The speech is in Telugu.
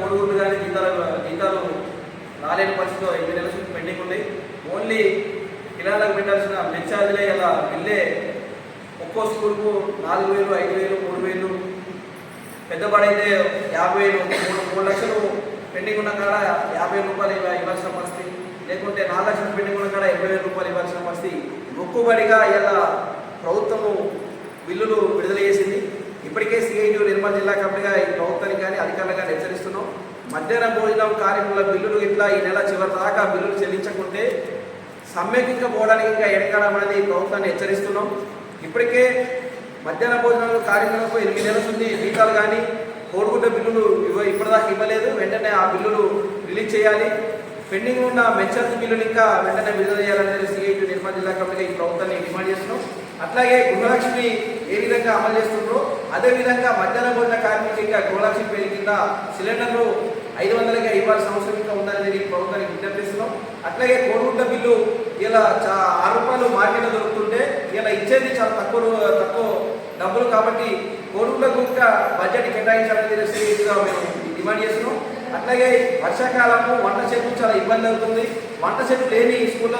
కోడిగుడ్లు కానీ జీతాలు రాలేని పరిస్థితిలో 8 నెలల నుంచి పెండింగ్ ఉన్నాయి. ఓన్లీ పిల్లలకు పెట్టాల్సిన మెచ్చార్జీలే ఇలా బిల్లే ఒక్కో స్కూల్కు 4,000, 5,000, 3,000, పెద్దవాడైతే 50,000, 3 లక్షలు పెండింగ్ ఉన్న కాడ 50,000 రూపాయలు ఇవ్వాల్సిన పరిస్థితి, లేకుంటే 4 లక్షలు పెండింగ్ ఉన్న కాడ 80,000 రూపాయలు ఇవ్వాల్సిన పరిస్థితి. మొక్కుబడిగా ఇలా ప్రభుత్వము బిల్లులు విడుదల చేసింది. ఇప్పటికే సిఐటి నిర్మల్ జిల్లా కమిటీగా ఈ ప్రభుత్వానికి కానీ అధికారులుగా హెచ్చరిస్తున్నాం. మధ్యాహ్న భోజనం కార్యక్రమాల బిల్లులు ఇట్లా ఈ నెల చివరి దాకా బిల్లులు చెల్లించకుంటే సమ్మెకి పోవడానికి ఇంకా ఎడకాలం అనేది ప్రభుత్వాన్ని హెచ్చరిస్తున్నాం. ఇప్పటికే మధ్యాహ్న భోజనాలు కార్యక్రమాలకు 8 నెలల నుంచి జీతాలు కానీ కోడిగుడ్డ బిల్లులు ఇప్పటిదాకా ఇవ్వలేదు. వెంటనే ఆ బిల్లులు రిలీజ్ చేయాలి. పెండింగ్ ఉన్న మెచ్చార్జ్ బిల్లులు ఇంకా వెంటనే విడుదల చేయాలనేది సిఐటి నిర్మల్ జిల్లా కమిటీగా ఈ ప్రభుత్వాన్ని డిమాండ్ చేస్తున్నాం. అట్లాగే గృహలక్ష్మి ఏ విధంగా అమలు చేస్తుందో అదేవిధంగా మధ్యాహ్న భోజన కార్మికులు ఇంకా గృహలక్ష్మి పేరు కింద సిలిండర్లు 500గా ఇవ్వాల్సిన అవసరం ఇంకా ఉందనేది ప్రభుత్వానికి విజ్ఞప్తిస్తున్నాం. అట్లాగే కోడిగుడ్డ బిల్లు ఇలా 6 రూపాయలు మార్కెట్లో దొరుకుతుంటే ఇలా ఇచ్చేది చాలా తక్కువ డబ్బులు కాబట్టి కోడిగుడ్లకు ఇంకా బడ్జెట్ కేటాయించాలని సిఐటిగా మేము డిమాండ్ చేస్తున్నాం. అట్లాగే వర్షాకాలము వంట చెట్లు చాలా ఇబ్బంది అవుతుంది. వంట చెట్లు లేని స్కూళ్ళలో